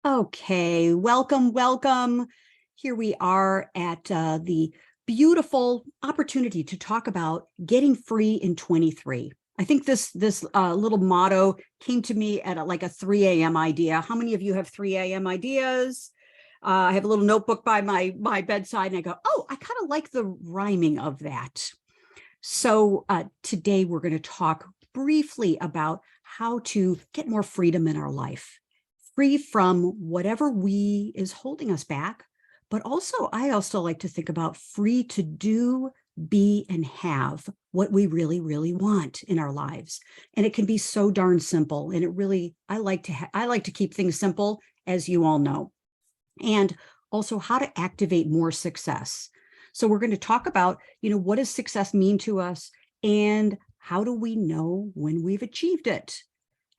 Okay, welcome, welcome. Here we are at the beautiful opportunity to talk about getting free in 23. I think this little motto came to me at like a 3 a.m. idea. How many of you have 3 a.m. ideas? I have a little notebook by my bedside, and I go, oh, I kind of like the rhyming of that. So today we're going to talk briefly about how to get more freedom in our life, free from whatever we is holding us back. But also, I also like to think about free to do, be, and have what we really, really want in our lives. And it can be so darn simple. And it really, I like to keep things simple, as you all know. And also how to activate more success. So we're going to talk about, what does success mean to us, and how do we know when we've achieved it?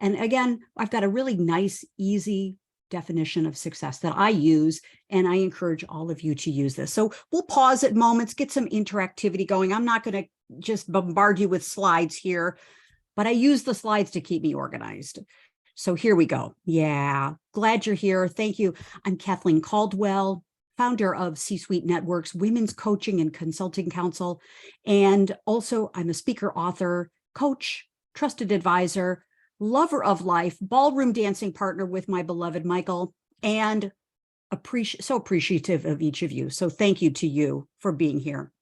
And again, I've got a really nice, easy definition of success that I use, and I encourage all of you to use this. So we'll pause at moments, get some interactivity going. I'm not going to just bombard you with slides here, but I use the slides to keep me organized. So here we go. Yeah, glad you're here. Thank you. I'm Kathleen Caldwell, founder of C-Suite Networks, Women's Coaching and Consulting Council. And also I'm a speaker, author, coach, trusted advisor, lover of life, ballroom dancing partner with my beloved Michael, and so appreciative of each of you. So thank you to you for being here.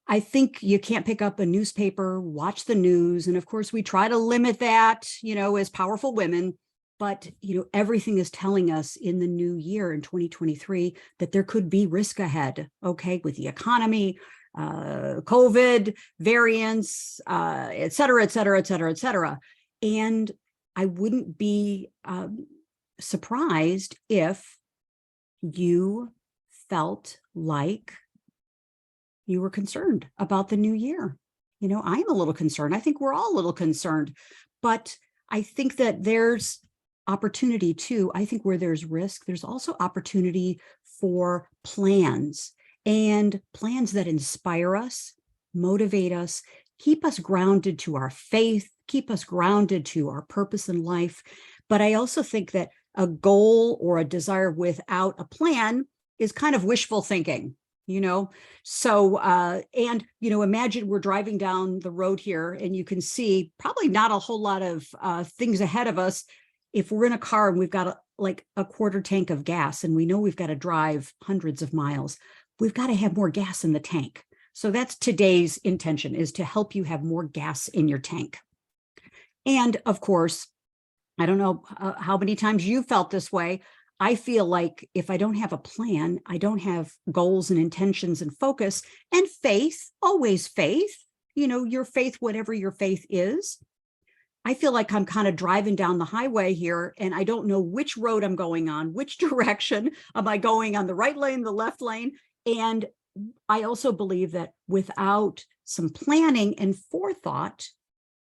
I think you can't pick up a newspaper, watch the news. And of course, we try to limit that, as powerful women. But, everything is telling us in the new year in 2023 that there could be risk ahead, okay, with the economy, COVID, variants, et cetera, et cetera, et cetera, et cetera. And I wouldn't be surprised if you felt like you were concerned about the new year. I'm a little concerned. I think we're all a little concerned, but I think that there's opportunity too. I think where there's risk, there's also opportunity for plans, and plans that inspire us, motivate us, keep us grounded to our faith, keep us grounded to our purpose in life. But I also think that a goal or a desire without a plan is kind of wishful thinking. So imagine we're driving down the road here, and you can see probably not a whole lot of things ahead of us. If we're in a car and we've got like a quarter tank of gas, and we know we've got to drive hundreds of miles, we've got to have more gas in the tank. So that's today's intention, is to help you have more gas in your tank. And of course, I don't know how many times you felt this way. I feel like if I don't have a plan, I don't have goals and intentions and focus and faith, always faith, your faith, whatever your faith is. I feel like I'm kind of driving down the highway here, and I don't know which road I'm going on, which direction. Am I going on the right lane, the left lane? And I also believe that without some planning and forethought,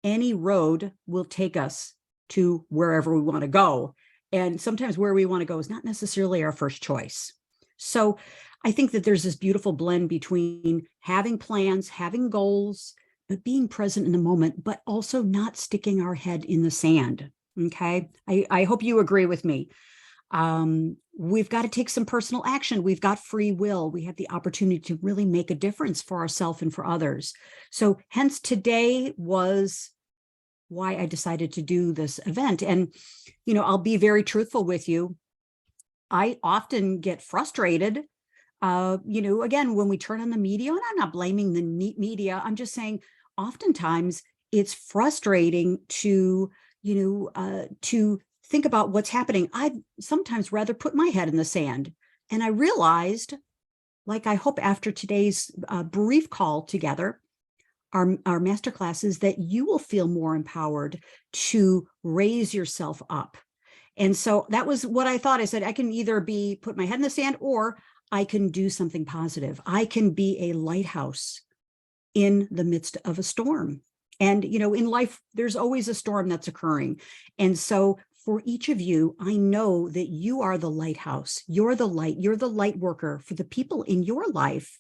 any road will take us to wherever we want to go. And sometimes where we want to go is not necessarily our first choice. So I think that there's this beautiful blend between having plans, having goals, but being present in the moment, but also not sticking our head in the sand. Okay. I hope you agree with me. We've got to take some personal action. We've got free will. We have the opportunity to really make a difference for ourselves and for others. So hence today was why I decided to do this event. And, I'll be very truthful with you. I often get frustrated, again, when we turn on the media, and I'm not blaming the media. I'm just saying, oftentimes it's frustrating to think about what's happening. I'd sometimes rather put my head in the sand. And I realized, like I hope after today's brief call together, our master classes, that you will feel more empowered to raise yourself up. And so that was what I thought. I said, I can either put my head in the sand, or I can do something positive. I can be a lighthouse in the midst of a storm. And, in life, there's always a storm that's occurring. And so for each of you, I know that you are the lighthouse. You're the light worker for the people in your life,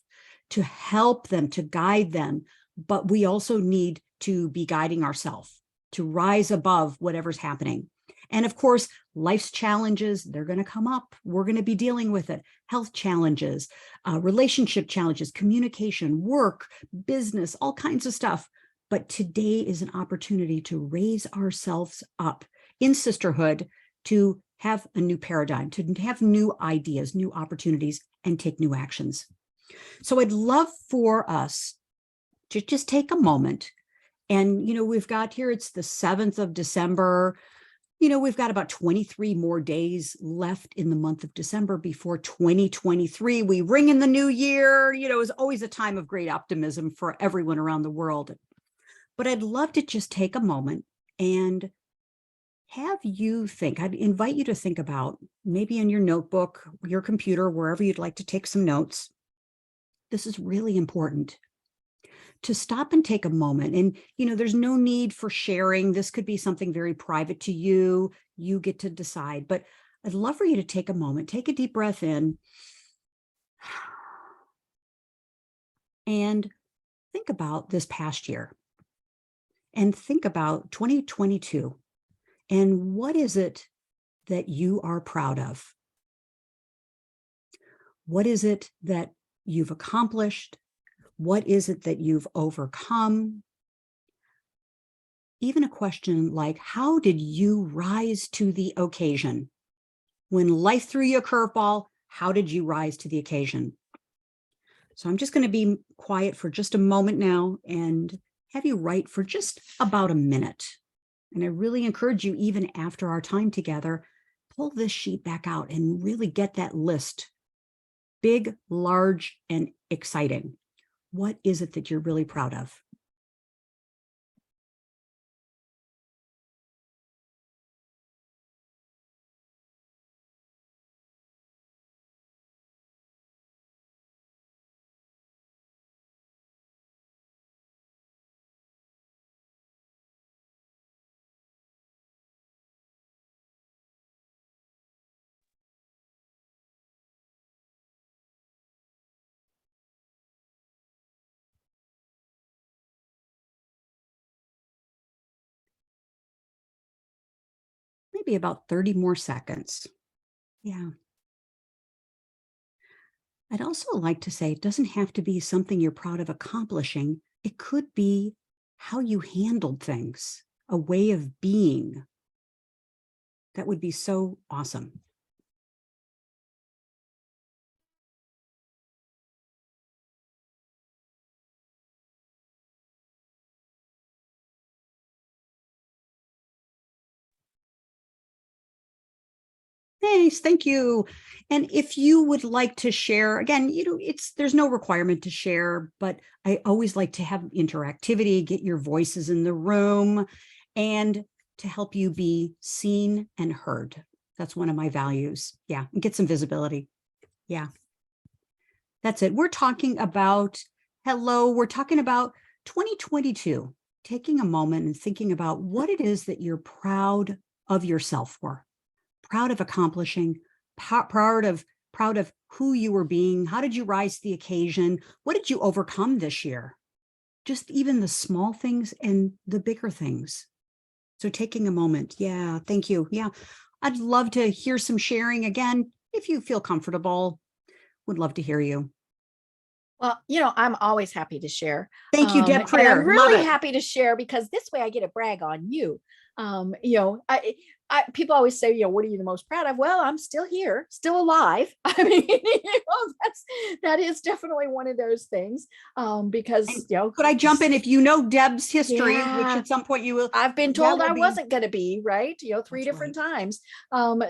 to help them, to guide them. But we also need to be guiding ourselves to rise above whatever's happening. And of course, life's challenges, they're going to come up. We're going to be dealing with it. Health challenges, relationship challenges, communication, work, business, all kinds of stuff. But today is an opportunity to raise ourselves up in sisterhood, to have a new paradigm, to have new ideas, new opportunities, and take new actions. So I'd love for us to just take a moment. And, we've got here, it's the 7th of December. We've got about 23 more days left in the month of December before 2023. We ring in the new year. It's always a time of great optimism for everyone around the world. But I'd love to just take a moment and have you think, I'd invite you to think about, maybe in your notebook, your computer, wherever you'd like to take some notes. This is really important, to stop and take a moment. And, there's no need for sharing. This could be something very private to you. You get to decide. But I'd love for you to take a moment, take a deep breath in, and think about this past year. And think about 2022. And what is it that you are proud of? What is it that you've accomplished? What is it that you've overcome? Even a question like, how did you rise to the occasion? When life threw you a curveball, how did you rise to the occasion? So I'm just going to be quiet for just a moment now and have you write for just about a minute. And I really encourage you, even after our time together, pull this sheet back out and really get that list. Big, large, and exciting. What is it that you're really proud of? Maybe about 30 more seconds. Yeah. I'd also like to say it doesn't have to be something you're proud of accomplishing. It could be how you handled things, a way of being. That would be so awesome. Thanks, thank you. And if you would like to share, again, there's no requirement to share, but I always like to have interactivity, get your voices in the room, and to help you be seen and heard. That's one of my values. Yeah, and get some visibility. Yeah, that's it. We're talking about 2022, taking a moment and thinking about what it is that you're proud of yourself for. Proud of accomplishing, proud of who you were being. How did you rise to the occasion? What did you overcome this year? Just even the small things and the bigger things. So taking a moment. Yeah, thank you. Yeah, I'd love to hear some sharing again. If you feel comfortable, would love to hear you. Well, I'm always happy to share. Thank you, Deb And I'm Creer. Love really it. happy to share because this way I get a brag on you. People always say, what are you the most proud of? Well, I'm still here, still alive. I mean, that is definitely one of those things. Because, could I jump in? If you know Deb's history, which yeah, at some point you will. I've been told I wasn't going to be, right? 3 different times.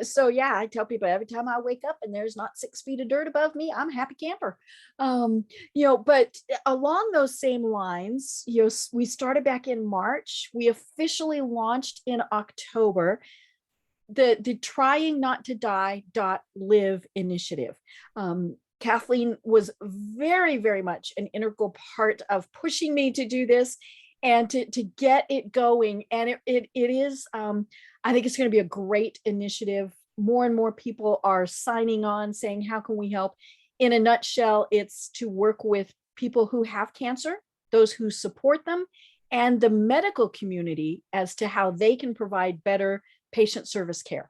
So yeah, I tell people every time I wake up and there's not 6 feet of dirt above me, I'm a happy camper. But along those same lines, we started back in March. We officially launched in October the Trying Not to Die.live initiative. Kathleen was very, very much an integral part of pushing me to do this and to get it going. And it is, I think it's going to be a great initiative. More and more people are signing on saying, how can we help? In a nutshell, it's to work with people who have cancer, those who support them, and the medical community as to how they can provide better patient service care.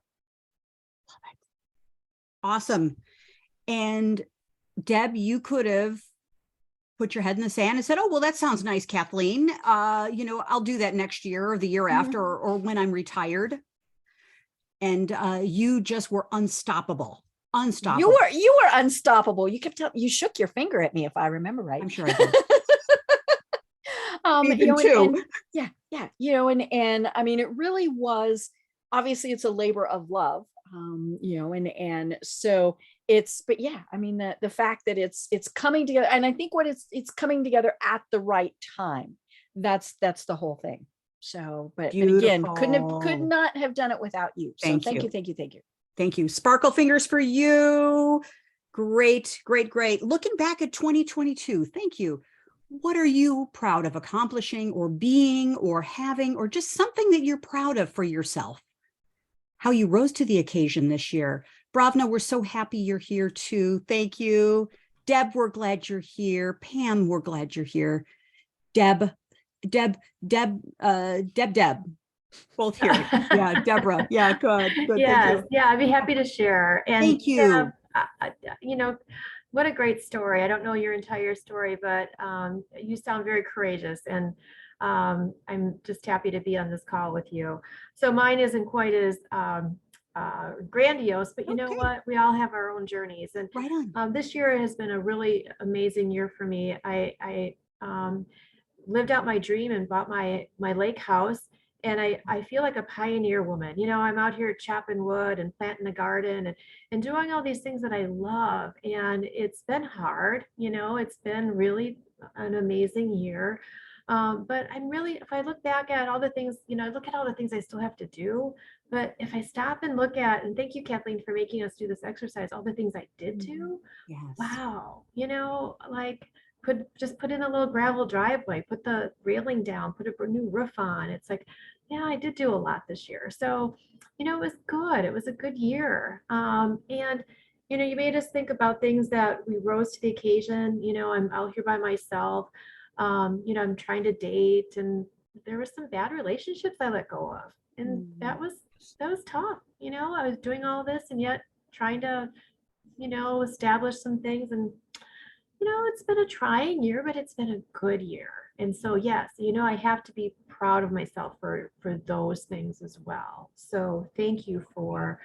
Awesome. And Deb, you could have put your head in the sand and said, oh, well, that sounds nice, Kathleen. I'll do that next year or the year after, or when I'm retired. And you just were unstoppable. Unstoppable. You were unstoppable. You kept you shook your finger at me, if I remember right. I'm sure I did. And I mean, it really was, obviously it's a labor of love, and so but yeah, I mean, the fact that it's coming together, and I think it's coming together at the right time. That's the whole thing. So, but again, could not have done it without you. So thank you. Thank you. Sparkle fingers for you. Great. Looking back at 2022, thank you. What are you proud of accomplishing or being or having, or just something that you're proud of for yourself? How you rose to the occasion this year. Bravna, we're so happy you're here too. Thank you. Deb, we're glad you're here. Pam, we're glad you're here. Deb. Both here. Yeah, Deborah. Yeah, good. Yes, yeah, I'd be happy to share. And thank you. What a great story. I don't know your entire story, but you sound very courageous, and I'm just happy to be on this call with you. So mine isn't quite as grandiose, but you know what? We all have our own journeys, and right on. This year has been a really amazing year for me. I lived out my dream and bought my lake house. And I feel like a pioneer woman. I'm out here chopping wood and planting a garden and doing all these things that I love. And it's been hard, it's been really an amazing year. But I'm really, if I look back at all the things, look at all the things I still have to do. But if I stop and look at, and thank you, Kathleen, for making us do this exercise, all the things I did do. Yes. Wow. Put in a little gravel driveway, put the railing down, put a new roof on. It's like, yeah, I did do a lot this year. So, it was good. It was a good year. And, you made us think about things that we rose to the occasion. I'm out here by myself. I'm trying to date, and there were some bad relationships I let go of. And that was tough. I was doing all this and yet trying to, establish some things. And it's been a trying year, but it's been a good year. And so, yes, I have to be proud of myself for those things as well. So thank you for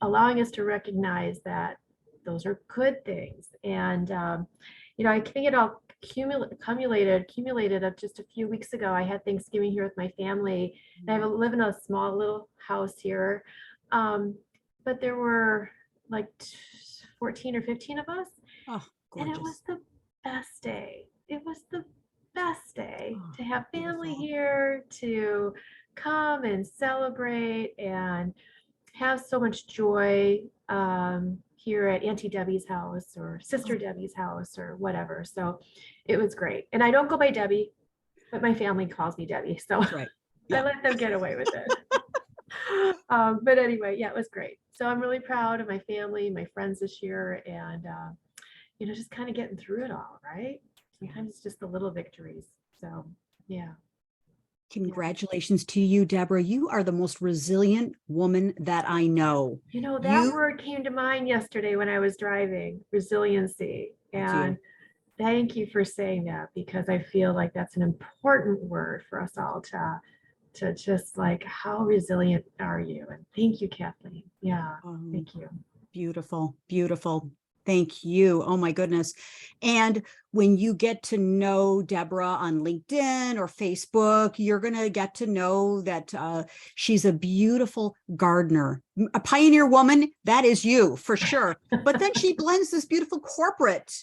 allowing us to recognize that those are good things. And, I think it all accumulated up just a few weeks ago. I had Thanksgiving here with my family, and I live in a small little house here. But there were like 14 or 15 of us. Oh, gorgeous. And it was the best day. It was the best day to have family here, to come and celebrate and have so much joy here at Auntie Debbie's house or Sister Debbie's house or whatever. So it was great. And I don't go by Debbie, but my family calls me Debbie. So that's right. Yeah. I let them get away with it. But anyway, yeah, it was great. So I'm really proud of my family, my friends this year, and just kind of getting through it all, right? Sometimes it's just the little victories. So, yeah. Congratulations to you, Deborah. You are the most resilient woman that I know. That word came to mind yesterday when I was driving, resiliency. And thank you for saying that, because I feel like that's an important word for us all to just like, how resilient are you? And thank you, Kathleen. Yeah, thank you. Beautiful, beautiful. Thank you. Oh my goodness. And when you get to know Deborah on LinkedIn or Facebook, you're going to get to know that she's a beautiful gardener, a pioneer woman. That is you for sure. But then she blends this beautiful corporate,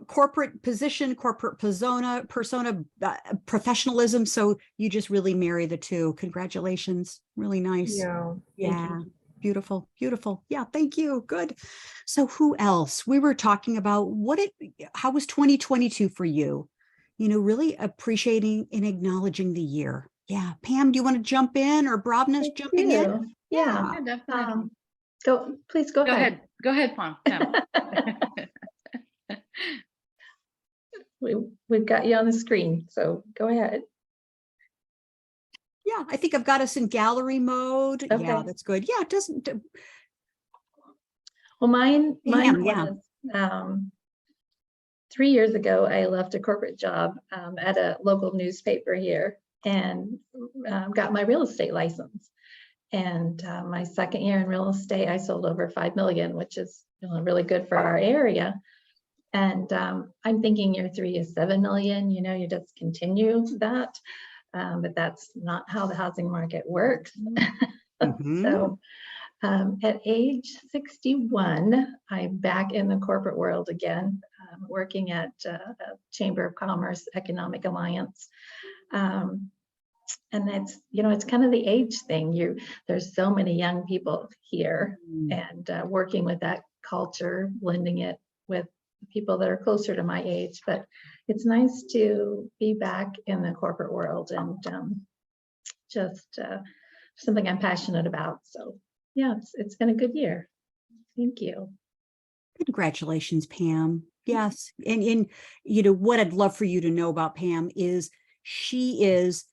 corporate position, corporate persona, professionalism. So you just really marry the two. Congratulations. Really nice. Yeah. Yeah. Beautiful. Yeah. Thank you. Good. So who else? We were talking about how was 2022 for you? Really appreciating and acknowledging the year. Yeah. Pam, do you want to jump in, or Bravna's jumping in? Yeah. Definitely. Please go ahead. Go ahead, Pam. we've got you on the screen, so go ahead. Yeah, I think I've got us in gallery mode. Yeah, Okay. that's good. Yeah, it doesn't. Well, mine Pam, yeah. was 3 years ago, I left a corporate job at a local newspaper here and got my real estate license. And my second year in real estate, I sold over 5 million, which is really good for our area. And I'm thinking year 3 is 7 million. You just continue that, but that's not how the housing market works. Mhm. So at age 61, I'm back in the corporate world again, working at a Chamber of Commerce Economic Alliance. And it's kind of the age thing. There's so many young people here, and working with that culture, blending it with people that are closer to my age. But it's nice to be back in the corporate world and just something I'm passionate about. So yeah, it's been a good year. Thank you. Congratulations, Pam. Yes. And what I'd love for you to know about Pam is she is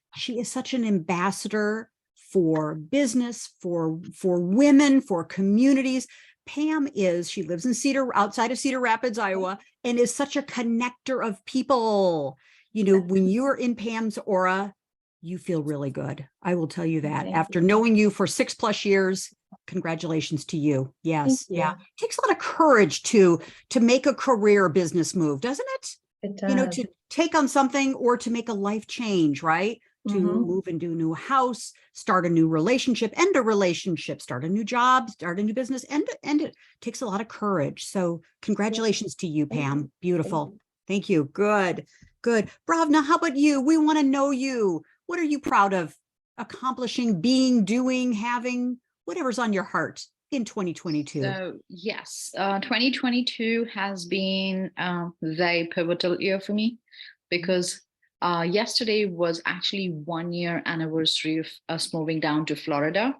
such an ambassador for business, for women, for communities. Pam she lives in outside of Cedar Rapids, Iowa, and is such a connector of people. When you're in Pam's aura, you feel really good. I will tell you that. After knowing you for 6+ years, congratulations to you. Yes. Yeah. It takes a lot of courage to make a career business move, doesn't it? It does. To take on something or to make a life change, right? To Mhm. move into a new house, start a new relationship, end a relationship, start a new job, start a new business, and it takes a lot of courage. So congratulations to you, Pam. Beautiful. Thank you. Good. Bravna, how about you? We want to know you. What are you proud of accomplishing, being, doing, having, whatever's on your heart in 2022? So yes, 2022 has been a very pivotal year for me because yesterday was actually 1 year anniversary of us moving down to Florida.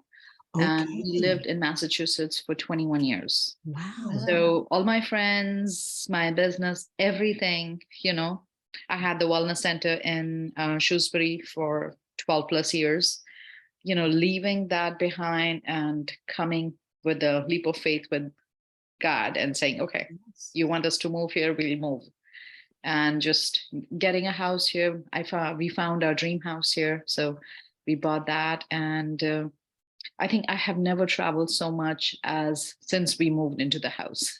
And we lived in Massachusetts for 21 years. Wow. So all my friends, my business, everything, I had the wellness center in Shrewsbury for 12+ years, leaving that behind and coming with a leap of faith with God and saying, okay, you want us to move here, we'll move. And just getting a house here. We found our dream house here. So we bought that. And I think I have never traveled so much as since we moved into the house.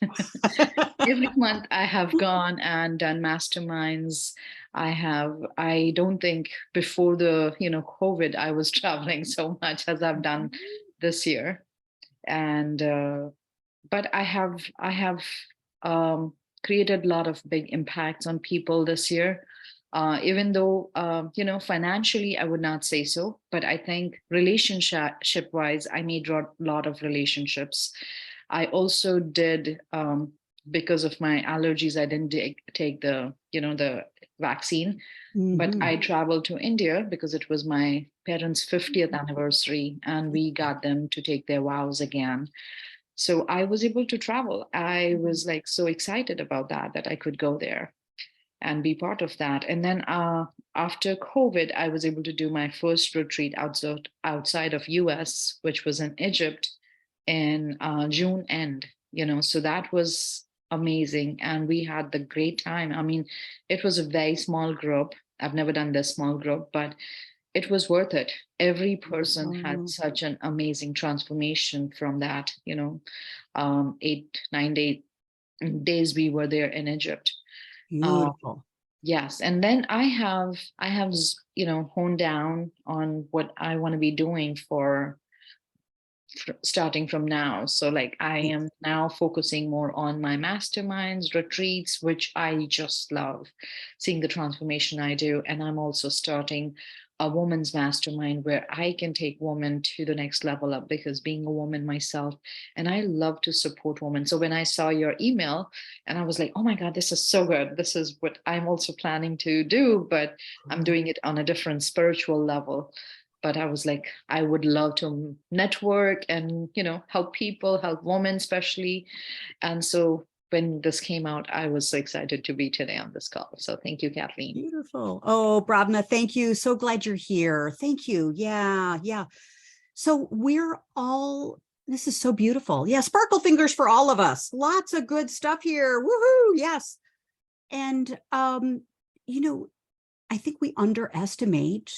Every month I have gone and done masterminds. I don't think before the, COVID, I was traveling so much as I've done this year. And, but I have created a lot of big impacts on people this year. Even though, financially, I would not say so, but I think relationship wise, I made a lot of relationships. I also did, because of my allergies, I didn't take the vaccine, but I traveled to India because it was my parents' 50th anniversary and we got them to take their vows again. So I was able to travel. I was like so excited about that I could go there and be part of that. And then after COVID, I was able to do my first retreat outside of US, which was in Egypt in June end, so that was amazing. And we had the great time. I mean, it was a very small group. I've never done this small group, but it was worth it. Every person had such an amazing transformation from that, 8-9 days we were there in Egypt. Beautiful. Yes. And then I have, honed down on what I want to be doing for starting from now. So like I am now focusing more on my masterminds, retreats, which I just love seeing the transformation I do. And I'm also starting a woman's mastermind where I can take women to the next level up, because being a woman myself, and I love to support women. So when I saw your email and I was like, oh my God, this is so good. This is what I'm also planning to do, but I'm doing it on a different spiritual level. But I was like, I would love to network and, help people, help women especially. And so when this came out, I was so excited to be today on this call. So thank you, Kathleen. Beautiful. Oh, Brabna, thank you. So glad you're here. Thank you. Yeah, yeah. So we're all, this is so beautiful. Yeah, sparkle fingers for all of us. Lots of good stuff here. Woohoo, yes. And, you know, I think we underestimate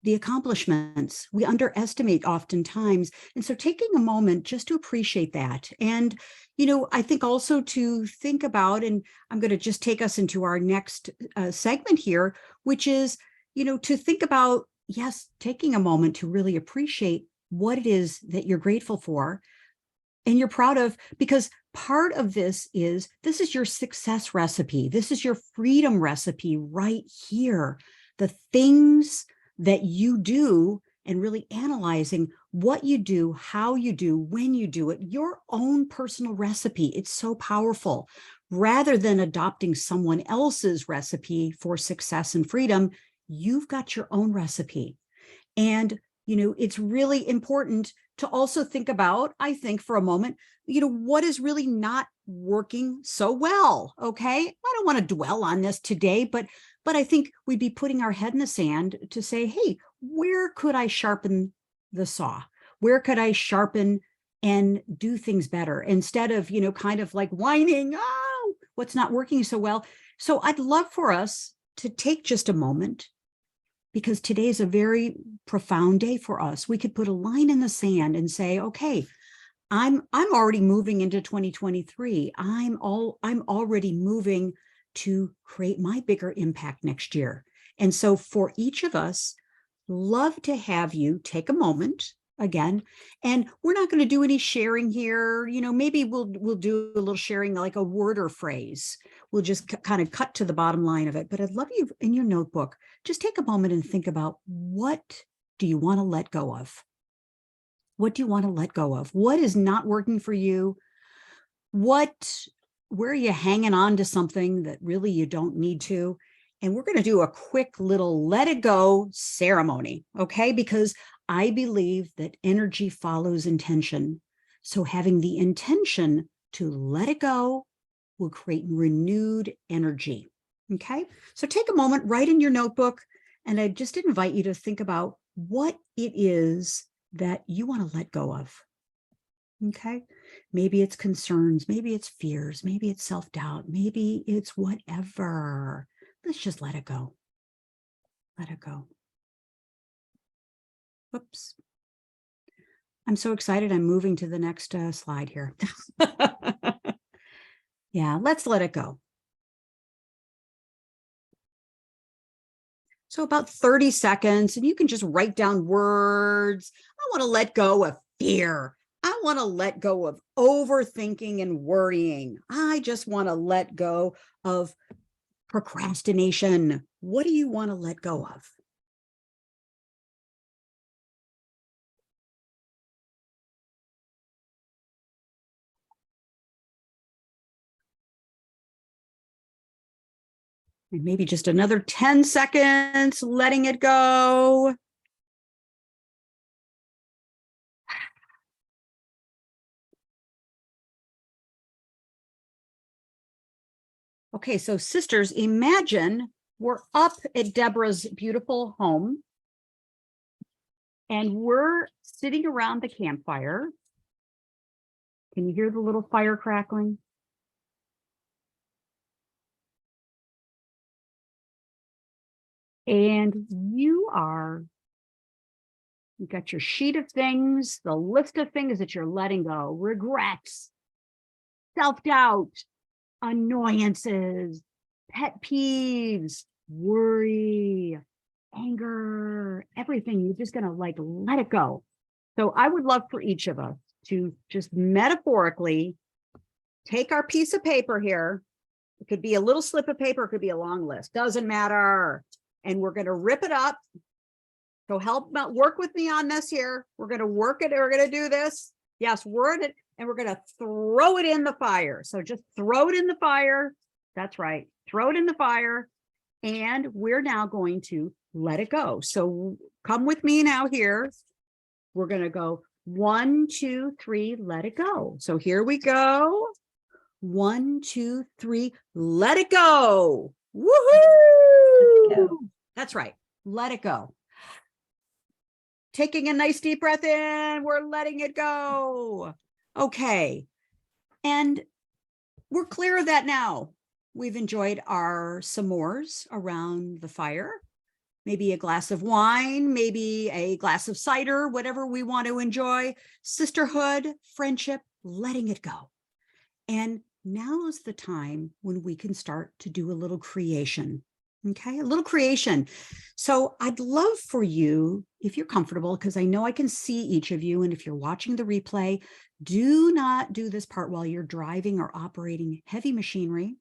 the accomplishments. We underestimate oftentimes. And so taking a moment just to appreciate that. And, you know, I think also to think about, and I'm going to just take us into our next segment here, which is, you know, to think about, yes, taking a moment to really appreciate what it is that you're grateful for and you're proud of, because part of this is your success recipe. This is your freedom recipe right here. The things that you do and really analyzing what you do, how you do, when you do it, your own personal recipe. It's so powerful. Rather than adopting someone else's recipe for success and freedom, you've got your own recipe. And, you know, it's really important to also think about, I think for a moment, you know, what is really not working so well. Okay. I don't want to dwell on this today, but I think we'd be putting our head in the sand to say, hey, where could I sharpen the saw? Where could I sharpen and do things better instead of, you know, kind of like whining, oh, what's not working so well. So I'd love for us to take just a moment, because today is a very profound day for us. We could put a line in the sand and say, okay, I'm already moving into 2023. I'm already moving to create my bigger impact next year. And so for each of us, love to have you take a moment again, and we're not going to do any sharing here. You know, maybe we'll do a little sharing, like a word or phrase. We'll just kind of cut to the bottom line of it. But I'd love you in your notebook, just take a moment and think about, what do you want to let go of? What do you want to let go of? What is not working for you? Where are you hanging on to something that really you don't need to? And we're going to do a quick little let it go ceremony, okay? Because I believe that energy follows intention. So having the intention to let it go will create renewed energy, okay? So take a moment, write in your notebook, and I just invite you to think about what it is that you want to let go of. Okay. Maybe it's concerns, maybe it's fears, maybe it's self-doubt, maybe it's whatever. Let's just let it go. Let it go. Whoops. I'm so excited. I'm moving to the next slide here. Yeah, let's let it go. So about 30 seconds, and you can just write down words. I want to let go of fear. I want to let go of overthinking and worrying. I just want to let go of procrastination. What do you want to let go of? And maybe just another 10 seconds, letting it go. Okay, so sisters, imagine we're up at Deborah's beautiful home and we're sitting around the campfire. Can you hear the little fire crackling? And you've got your sheet of things, the list of things that you're letting go, regrets, self-doubt, annoyances, pet peeves, worry, anger, everything. You're just going to like let it go. So I would love for each of us to just metaphorically take our piece of paper here. It could be a little slip of paper, it could be a long list, doesn't matter. And we're going to rip it up. So work with me on this here. We're going to work it. We're going to do this. Yes, word it. And we're going to throw it in the fire. So just throw it in the fire. That's right. Throw it in the fire. And we're now going to let it go. So come with me now here. We're going to go 1, 2, 3, let it go. So here we go. 1, 2, 3, let it go. Let it Woohoo! go. That's right. Let it go. Taking a nice deep breath in, we're letting it go. Okay. And we're clear of that now. We've enjoyed our s'mores around the fire, maybe a glass of wine, maybe a glass of cider, whatever we want to enjoy. Sisterhood, friendship, letting it go. And now is the time when we can start to do a little creation. Okay, a little creation. So I'd love for you, if you're comfortable, because I know I can see each of you, and if you're watching the replay, do not do this part while you're driving or operating heavy machinery.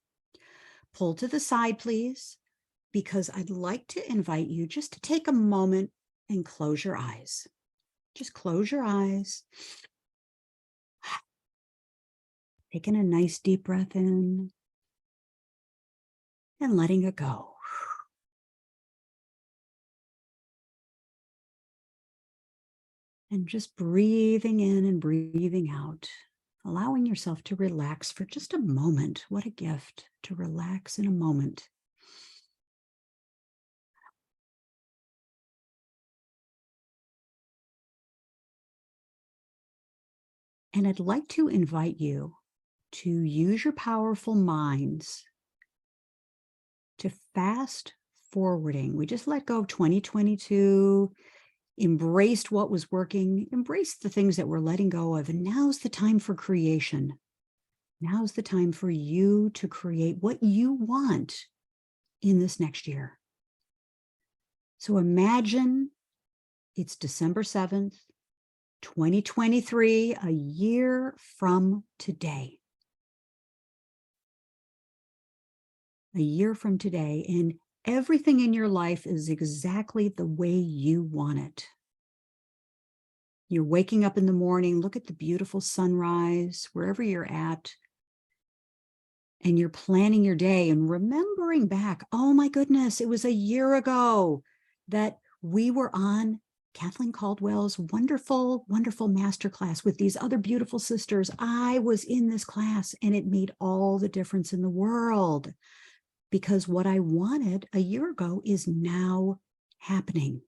Pull to the side, please, because I'd like to invite you just to take a moment and close your eyes. Just close your eyes. Taking a nice deep breath in and letting it go. And just breathing in and breathing out, allowing yourself to relax for just a moment. What a gift to relax in a moment. And I'd like to invite you to use your powerful minds to fast forwarding. We just let go of 2022, embraced what was working, embraced the things that we're letting go of. And now's the time for creation. Now's the time for you to create what you want in this next year. So imagine it's December 7th, 2023, a year from today. A year from today, and everything in your life is exactly the way you want it. You're waking up in the morning, look at the beautiful sunrise, wherever you're at, and you're planning your day and remembering back, oh my goodness, it was a year ago that we were on Kathleen Caldwell's wonderful, wonderful masterclass with these other beautiful sisters. I was in this class and it made all the difference in the world, because what I wanted a year ago is now happening.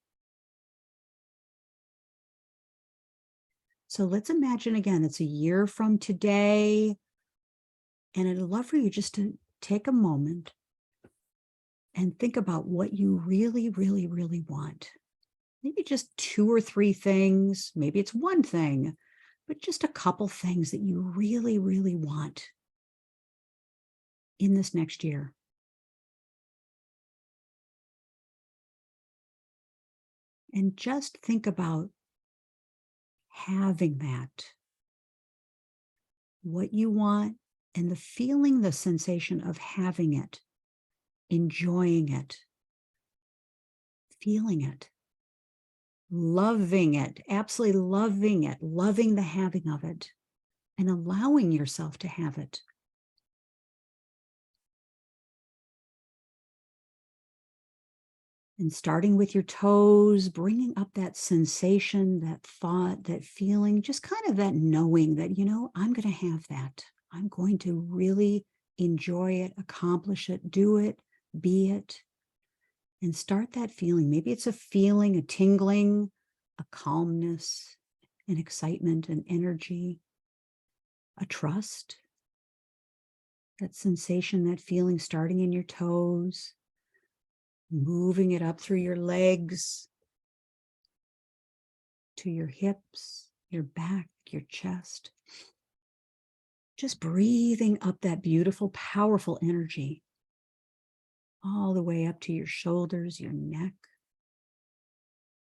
So let's imagine again, it's a year from today. And I'd love for you just to take a moment and think about what you really, really, really want. Maybe just 2 or 3 things. Maybe it's one thing, but just a couple things that you really, really want in this next year. And just think about having that, what you want, and the feeling, the sensation of having it, enjoying it, feeling it, loving it, absolutely loving it, loving the having of it, and allowing yourself to have it. And starting with your toes, bringing up that sensation, that thought, that feeling, just kind of that knowing that, you know, I'm going to have that. I'm going to really enjoy it, accomplish it, do it, be it, and start that feeling. Maybe it's a feeling, a tingling, a calmness, an excitement, an energy, a trust, that sensation, that feeling starting in your toes, moving it up through your legs, to your hips, your back, your chest. Just breathing up that beautiful, powerful energy all the way up to your shoulders, your neck,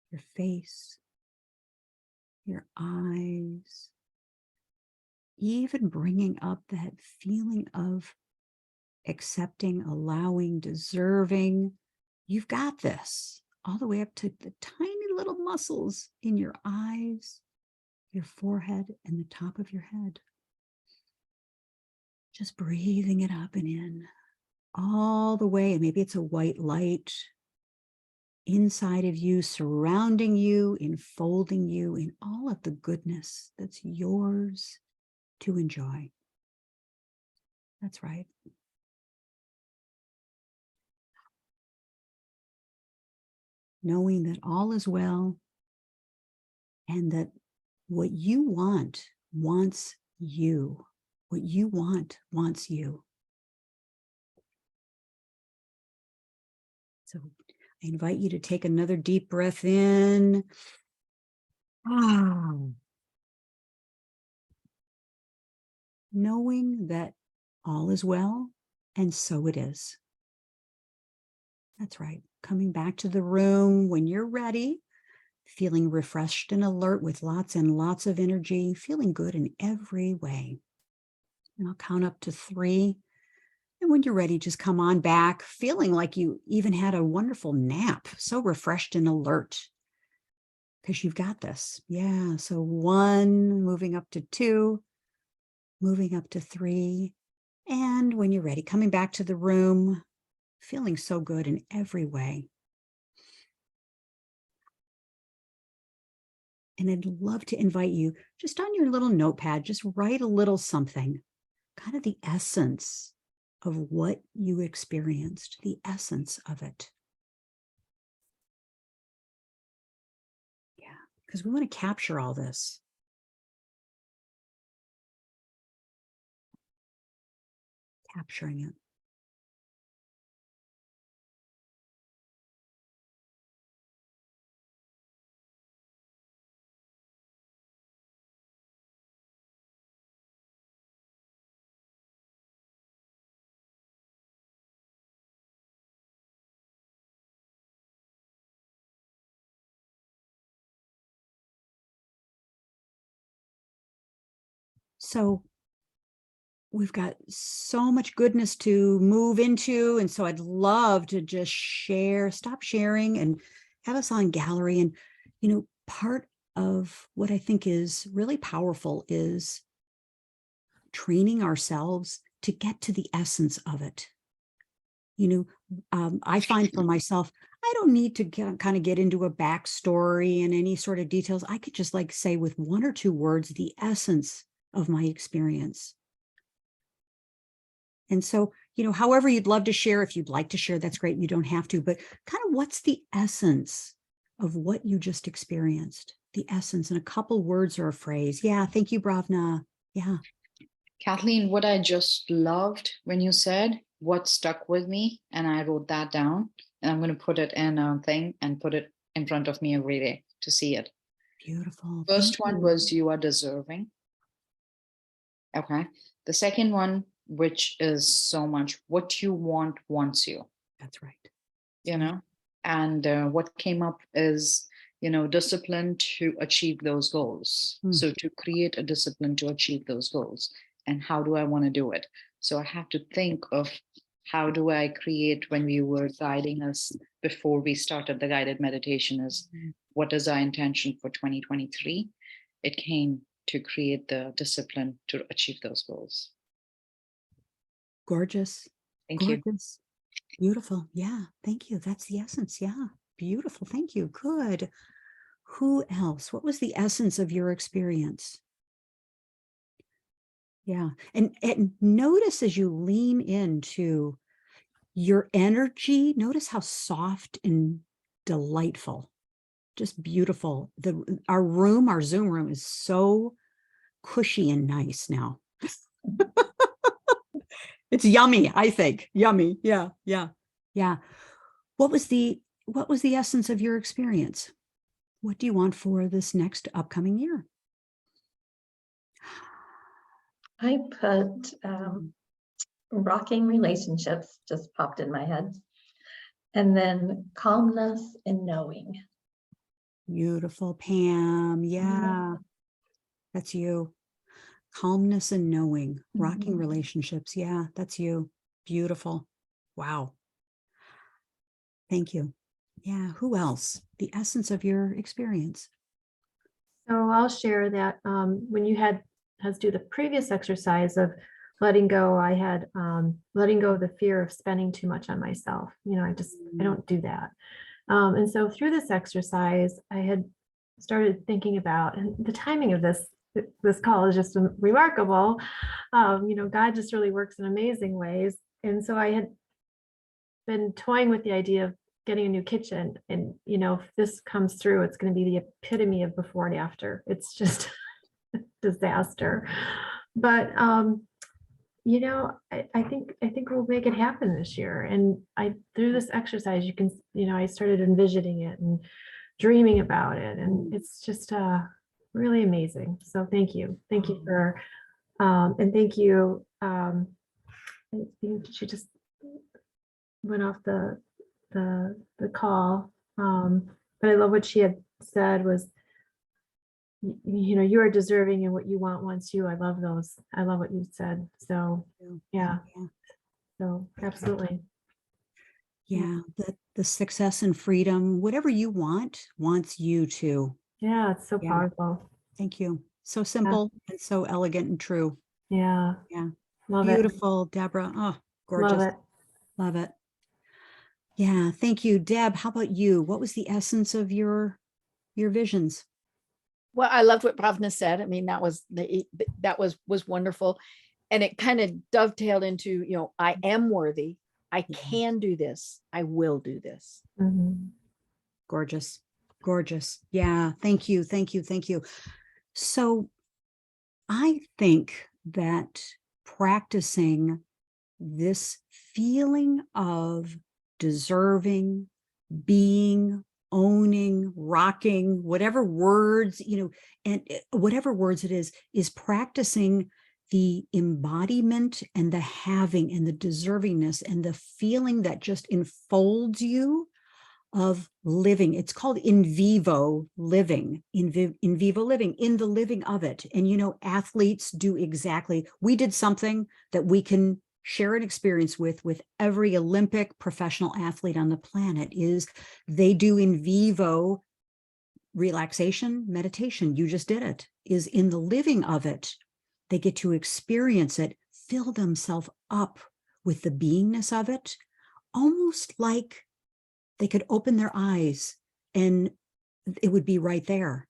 your face, your eyes, even bringing up that feeling of accepting, allowing, deserving. You've got this, all the way up to the tiny little muscles in your eyes, your forehead, and the top of your head. Just breathing it up and in, all the way. Maybe it's a white light inside of you, surrounding you, enfolding you in all of the goodness that's yours to enjoy. That's right. Knowing that all is well and that what you want wants you. What you want wants you. So I invite you to take another deep breath in. Ah. Knowing that all is well, and so it is. That's right. Coming back to the room when you're ready, feeling refreshed and alert with lots and lots of energy, feeling good in every way. And I'll count up to 3. And when you're ready, just come on back, feeling like you even had a wonderful nap, so refreshed and alert. Because you've got this. Yeah. So 1, moving up to 2, moving up to 3. And when you're ready, coming back to the room, feeling so good in every way. And I'd love to invite you just on your little notepad, just write a little something, kind of the essence of what you experienced, the essence of it. Yeah, because we want to capture all this. Capturing it. So we've got so much goodness to move into. And so I'd love to just stop sharing and have us on gallery. And, part of what I think is really powerful is training ourselves to get to the essence of it. I find for myself, I don't need to kind of get into a backstory and any sort of details. I could just say with 1 or 2 words, the essence of my experience. And so, however you'd love to share, if you'd like to share, that's great. You don't have to, but kind of what's the essence of what you just experienced? The essence in a couple words or a phrase. Yeah. Thank you, Bravna. Yeah. Kathleen, what I just loved when you said what stuck with me, and I wrote that down, and I'm going to put it in a thing and put it in front of me every day to see it. Beautiful. First Thank one you. was you are deserving. Okay. The second one, which is so much what you want wants you, That's right. and what came up is, discipline to achieve those goals. Mm. So to create a discipline to achieve those goals, and how do I want to do it? So I have to think of how do I create, when we were guiding us before we started the guided meditation, is what is our intention for 2023? It came to create the discipline to achieve those goals. Gorgeous. Thank you. Gorgeous. Beautiful. Yeah. Thank you. That's the essence. Yeah. Beautiful. Thank you. Good. Who else? What was the essence of your experience? Yeah. And notice as you lean into your energy, notice how soft and delightful, just beautiful. Our Zoom room is so cushy and nice now. It's yummy, I think. Yummy. Yeah. Yeah. Yeah. What was the essence of your experience? What do you want for this next upcoming year? I put rocking relationships, just popped in my head. And then calmness and knowing. Beautiful, Pam. Yeah, that's you. Calmness and knowing, rocking relationships. Yeah, that's you. Beautiful. Wow. Thank you. Yeah, who else? The essence of your experience. So I'll share that when you had us do the previous exercise of letting go, I had letting go of the fear of spending too much on myself. I don't do that. And so through this exercise, I had started thinking about, and the timing of this this call is just remarkable. God just really works in amazing ways. And so I had been toying with the idea of getting a new kitchen. And, if this comes through, it's going to be the epitome of before and after. It's just a disaster. But, I think we'll make it happen this year. And through this exercise, you can, I started envisioning it and dreaming about it. And it's just really amazing. So thank you. Thank you for, and thank you. I think she just went off the call. But I love what she had said was, you are deserving and what you want wants you. I love those. I love what you said. So yeah. So absolutely. Yeah. The success and freedom, whatever you want, wants you to. Yeah, it's so Yeah. powerful. Thank you. So simple and so elegant and true. Yeah. Yeah. Love it. Beautiful, Deborah. Oh, gorgeous. Love it. Love it. Yeah. Thank you. Deb, how about you? What was the essence of your visions? Well, I loved what Bhavna said. I mean, that was wonderful. And it kind of dovetailed into, I am worthy. I can do this. I will do this. Mhm. Gorgeous. Gorgeous. Yeah. Thank you. Thank you. Thank you. So I think that practicing this feeling of deserving, being, owning, rocking, whatever words, and whatever words it is practicing the embodiment and the having and the deservingness and the feeling that just enfolds you of living. It's called in vivo living, in vivo living, in the living of it. And, athletes do exactly, we did something that we can share an experience with every Olympic professional athlete on the planet is they do in vivo relaxation, meditation. You just did it, is in the living of it. They get to experience it, fill themselves up with the beingness of it, almost like they could open their eyes and it would be right there,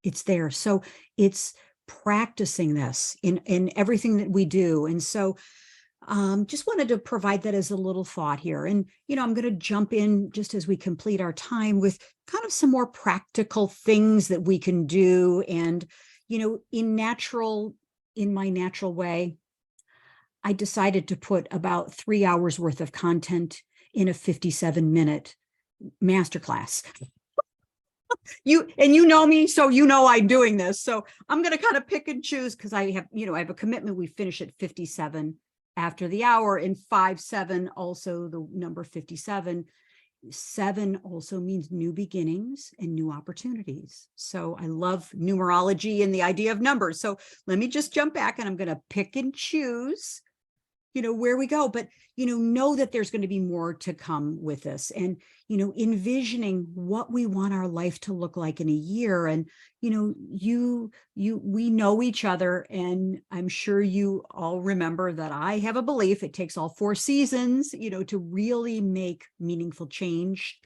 it's there. So it's practicing this in everything that we do. And so just wanted to provide that as a little thought here. And, I'm going to jump in just as we complete our time with kind of some more practical things that we can do. And, in my natural way, I decided to put about 3 hours worth of content in a 57-minute masterclass. You know me, so I'm doing this. So I'm going to kind of pick and choose because I have a commitment. We finish at 57 after the hour, and 5-7 also the number 57. 7 also means new beginnings and new opportunities. So I love numerology and the idea of numbers. So let me just jump back and I'm going to pick and choose where we go, but, know that there's going to be more to come with this and, envisioning what we want our life to look like in a year. And, we know each other, and I'm sure you all remember that I have a belief it takes all 4 seasons, to really make meaningful change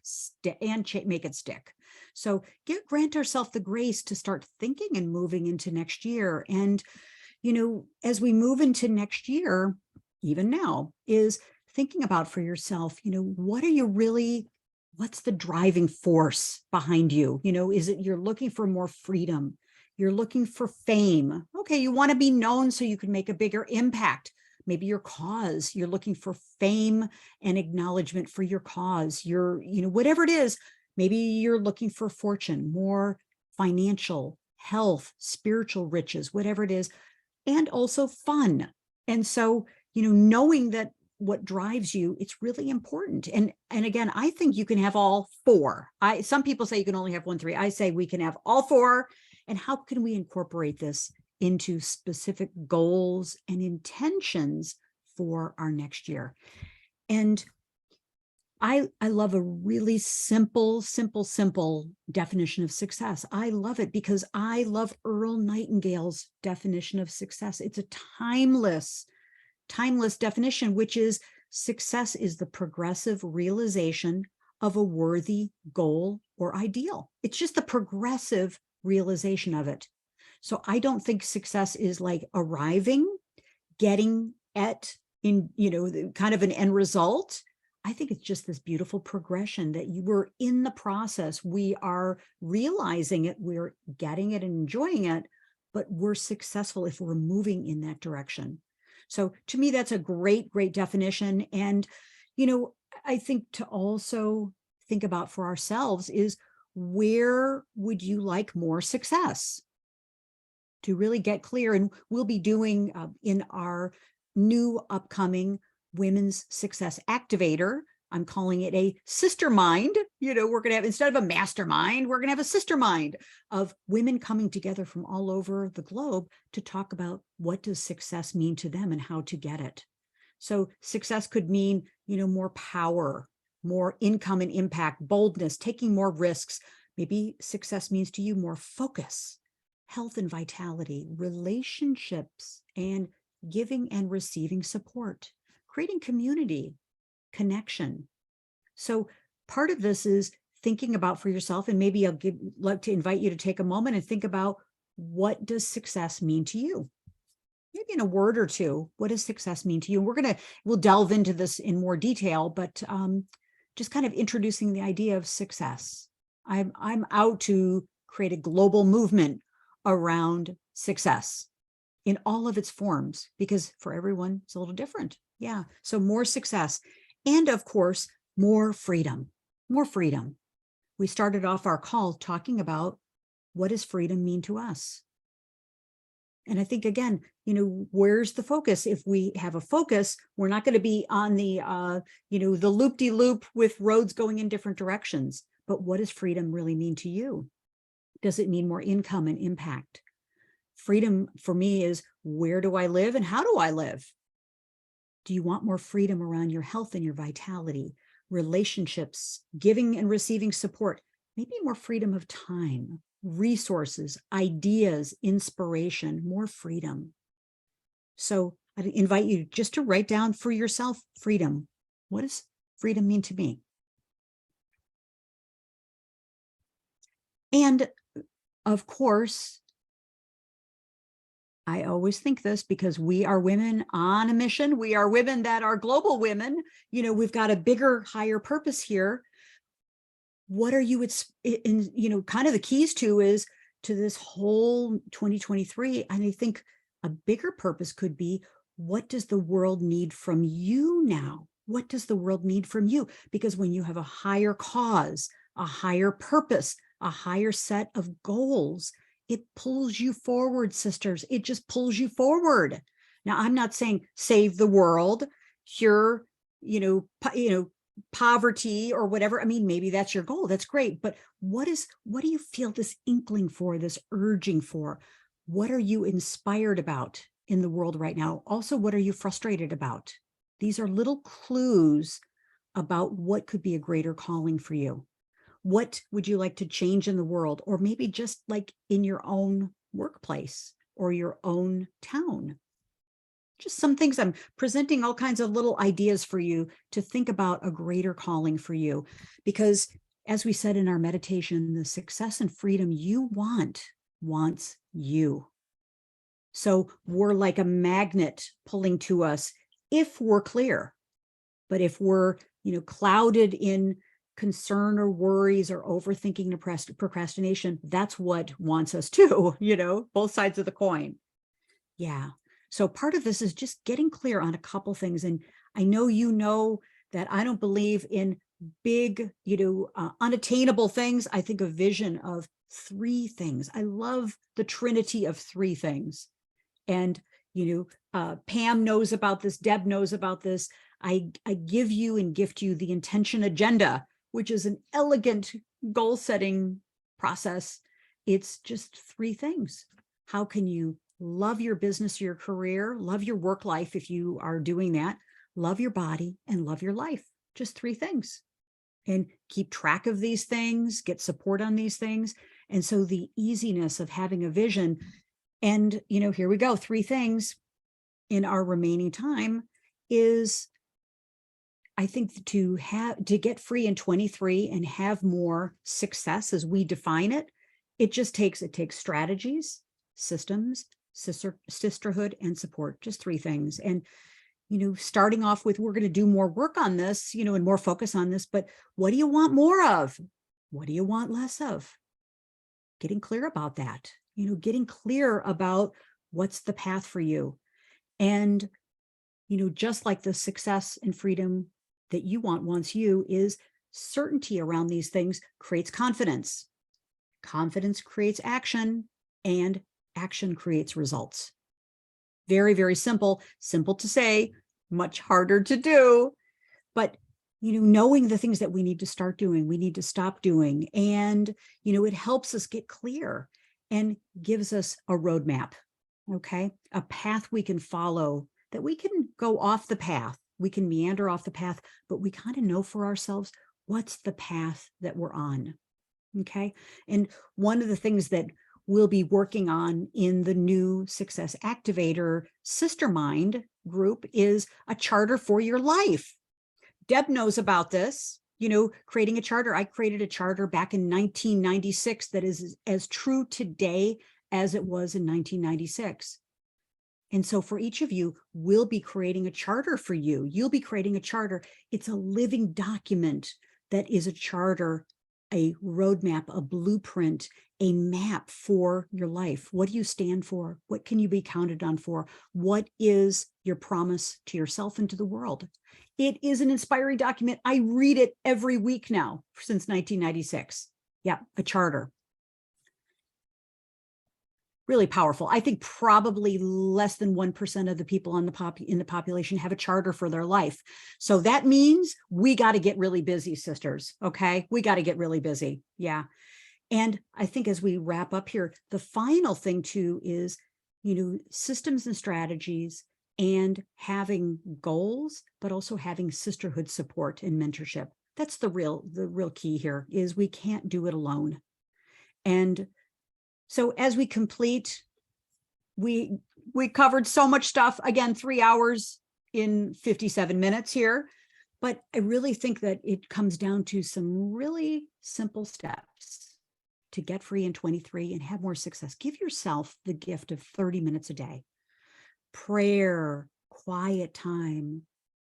and make it stick. So grant ourselves the grace to start thinking and moving into next year. And, as we move into next year, even now, is thinking about for yourself, what's the driving force behind you? Is it you're looking for more freedom? You're looking for fame. Okay, you want to be known so you can make a bigger impact. Maybe your cause, you're looking for fame and acknowledgement for your cause. Whatever it is, maybe you're looking for fortune, more financial, health, spiritual riches, whatever it is, and also fun. And so, knowing that what drives you, it's really important. And again, I think you can have all 4. Some people say you can only have 1, 3. I say we can have all 4. And how can we incorporate this into specific goals and intentions for our next year? And I love a really simple definition of success. I love it because I love Earl Nightingale's definition of success. It's a timeless definition, which is success is the progressive realization of a worthy goal or ideal. It's just the progressive realization of it. So I don't think success is like arriving, getting at kind of an end result. I think it's just this beautiful progression that you were in the process. We are realizing it, we're getting it and enjoying it, but we're successful if we're moving in that direction. So to me, that's a great, great definition. And, I think to also think about for ourselves is, where would you like more success? To really get clear. And we'll be doing in our new upcoming Women's Success Activator, I'm calling it a sister mind. We're going to have, instead of a mastermind, we're going to have a sister mind of women coming together from all over the globe to talk about what does success mean to them and how to get it. So success could mean, more power, more income and impact, boldness, taking more risks. Maybe success means to you more focus, health and vitality, relationships, and giving and receiving support, creating community, connection. So part of this is thinking about for yourself, and maybe like to invite you to take a moment and think about, what does success mean to you? Maybe in a word or two, what does success mean to you? We'll delve into this in more detail, but just kind of introducing the idea of success. I'm out to create a global movement around success in all of its forms, because for everyone, it's a little different. Yeah. So more success. And of course, more freedom, more freedom. We started off our call talking about, what does freedom mean to us? And I think, again, where's the focus? If we have a focus, we're not going to be on the, the loop-de-loop with roads going in different directions. But what does freedom really mean to you? Does it mean more income and impact? Freedom for me is, where do I live and how do I live? Do you want more freedom around your health and your vitality, relationships, giving and receiving support? Maybe more freedom of time, resources, ideas, inspiration, more freedom. So I invite you just to write down for yourself, freedom. What does freedom mean to me? And of course, I always think this, because we are women on a mission. We are women that are global women. We've got a bigger, higher purpose here. What are you in, kind of the keys to this whole 2023. And I think a bigger purpose could be, what does the world need from you now? What does the world need from you? Because when you have a higher cause, a higher purpose, a higher set of goals, it pulls you forward, sisters. It just pulls you forward. Now, I'm not saying save the world, cure, poverty or whatever. I mean, maybe that's your goal. That's great. But what do you feel this inkling for, this urging for? What are you inspired about in the world right now? Also, what are you frustrated about? These are little clues about what could be a greater calling for you. What would you like to change in the world? Or maybe just like in your own workplace or your own town. Just some things. I'm presenting all kinds of little ideas for you to think about a greater calling for you. Because as we said in our meditation, the success and freedom you wants you. So we're like a magnet pulling to us if we're clear. But if we're, clouded in concern or worries or overthinking and procrastination, that's what wants us too, both sides of the coin. Yeah. So part of this is just getting clear on a couple things. And I know that I don't believe in big, unattainable things. I think a vision of 3 things. I love the trinity of 3 things. And, Pam knows about this, Deb knows about this. I give you and gift you the intention agenda, which is an elegant goal setting process. It's just 3 things. How can you love your business, your career, love your work life if you are doing that, love your body, and love your life? Just 3 things. And keep track of these things, get support on these things. And so the easiness of having a vision, and, here we go, 3 things in our remaining time is, I think, to get free in 23 and have more success as we define it. It takes strategies, systems, sisterhood, and support. Just 3 things. And, starting off with, we're going to do more work on this, and more focus on this, but what do you want more of? What do you want less of? Getting clear about that, getting clear about what's the path for you. And, just like the success and freedom that you wants you, is certainty around these things creates confidence. Confidence creates action, and action creates results. Very, very simple to say, much harder to do. But, knowing the things that we need to start doing, we need to stop doing. And, it helps us get clear and gives us a roadmap, okay? A path we can follow, that we can go off the path. We can meander off the path, but we kind of know for ourselves what's the path that we're on, okay? And one of the things that we'll be working on in the new Success Activator Sister Mind group is a charter for your life. Deb knows about this, creating a charter. I created a charter back in 1996 that is as true today as it was in 1996. And so for each of you, we'll be creating a charter for you. You'll be creating a charter. It's a living document that is a charter, a roadmap, a blueprint, a map for your life. What do you stand for? What can you be counted on for? What is your promise to yourself and to the world? It is an inspiring document. I read it every week now since 1996. Yeah, a charter. Really powerful. I think probably less than 1% of the people in the population have a charter for their life. So that means we got to get really busy, sisters. Okay, we got to get really busy. Yeah. And I think as we wrap up here, the final thing too is, systems and strategies, and having goals, but also having sisterhood support and mentorship. That's the real key here, is we can't do it alone. And so as we complete, we covered so much stuff, again, 3 hours in 57 minutes here, but I really think that it comes down to some really simple steps to get free in 23 and have more success. Give yourself the gift of 30 minutes a day. Prayer, quiet time,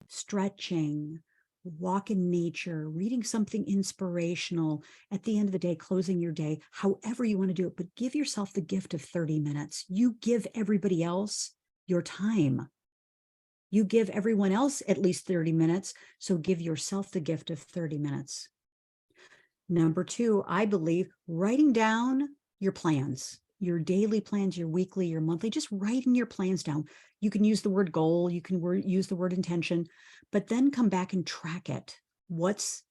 stretching, walk in nature, reading something inspirational, at the end of the day, closing your day, however you want to do it, but give yourself the gift of 30 minutes. You give everybody else your time. You give everyone else at least 30 minutes, so give yourself the gift of 30 minutes. Number 2, I believe writing down your plans, your daily plans, your weekly, your monthly, just writing your plans down. You can use the word goal, you can use the word intention, but then come back and track it. Where's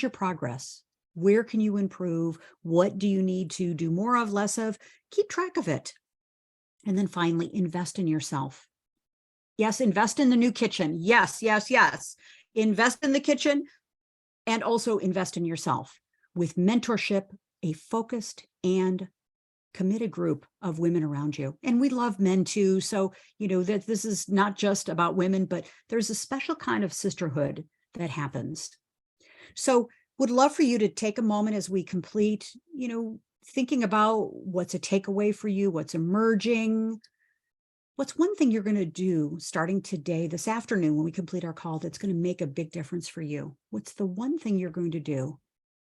your progress? Where can you improve? What do you need to do more of, less of? Keep track of it. And then finally, invest in yourself. Yes, invest in the new kitchen. Yes, yes, yes. Invest in the kitchen and also invest in yourself with mentorship, a focused and committed group of women around you. And we love men too. So, that this is not just about women, but there's a special kind of sisterhood that happens. So would love for you to take a moment as we complete, thinking about what's a takeaway for you, what's emerging. What's one thing you're going to do starting today, this afternoon, when we complete our call, that's going to make a big difference for you? What's the one thing you're going to do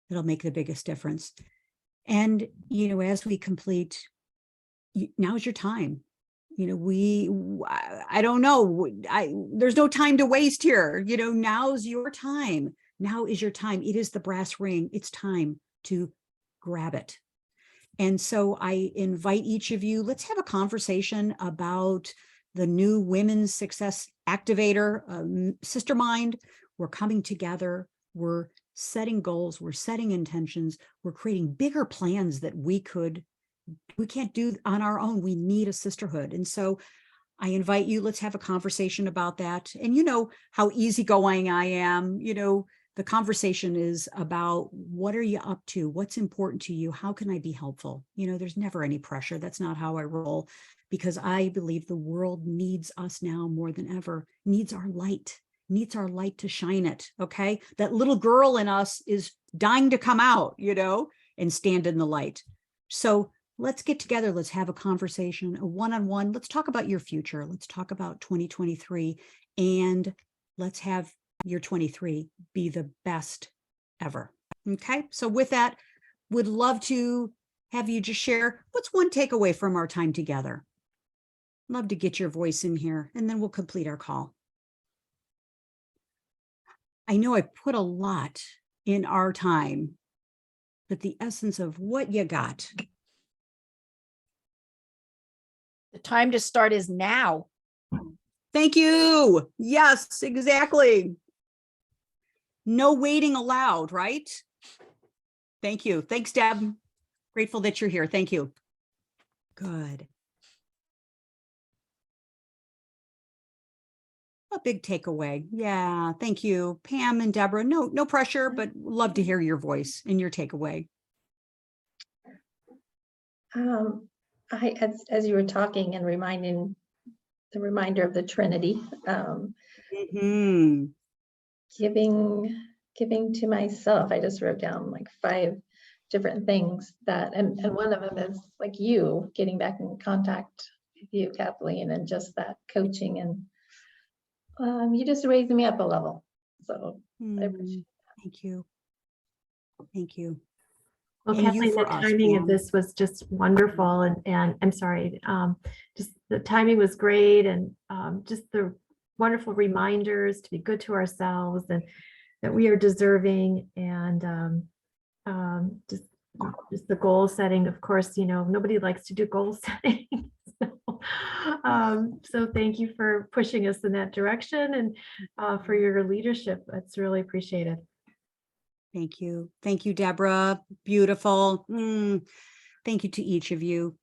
that'll make the biggest difference? And, as we complete, now's your time. I don't know. There's no time to waste here. Now's your time. Now is your time. It is the brass ring. It's time to grab it. And so I invite each of you, let's have a conversation about the new Women's Success Activator, Sister Mind. We're coming together. We're setting goals. We're setting intentions. We're creating bigger plans that we can't do on our own. We need a sisterhood. And so I invite you, let's have a conversation about that. And you know how easygoing I am. The conversation is about, what are you up to? What's important to you? How can I be helpful? There's never any pressure. That's not how I roll, because I believe the world needs us now more than ever, needs our light to shine it. Okay. That little girl in us is dying to come out, and stand in the light. So let's get together. Let's have a conversation, a one-on-one. Let's talk about your future. Let's talk about 2023, and let's have your 23 be the best ever. Okay. So with that, would love to have you just share what's one takeaway from our time together. Love to get your voice in here, and then we'll complete our call. I know I put a lot in our time, but the essence of what you got. The time to start is now. Thank you. Yes, exactly. No waiting allowed, right? Thank you. Thanks, Deb. Grateful that you're here. Thank you. Good. A big takeaway. Yeah, thank you, Pam and Deborah. No pressure, but love to hear your voice and your takeaway. As you were talking and reminding the reminder of the Trinity, Mhm. giving to myself. I just wrote down like 5 different things that, and one of them is like you getting back in contact with you, Kathleen, and just that coaching, and you just raised me up a level. So I appreciate that. Thank you. Thank you. Well, And you Kathleen, the for us, timing of Pam. this was just wonderful, and I'm sorry, just the timing was great, and just the wonderful reminders to be good to ourselves and that we are deserving, and just the goal setting. Of course, nobody likes to do goal setting. So thank you for pushing us in that direction, and for your leadership. It's really appreciated. Thank you. Thank you, Deborah. Beautiful. Thank you to each of you.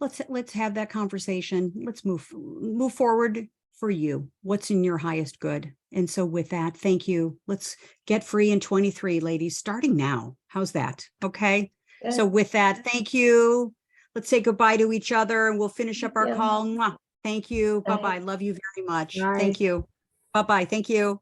Let's have that conversation. Let's move forward for you. What's in your highest good? And so with that, thank you. Let's get free in 23, ladies, starting now. How's that? Okay. Good. So with that, thank you. Let's say goodbye to each other and we'll finish up our Yeah. call. Mwah. Thank you. Bye. Bye-bye. Love you very much. Bye. Thank you. Bye-bye. Thank you.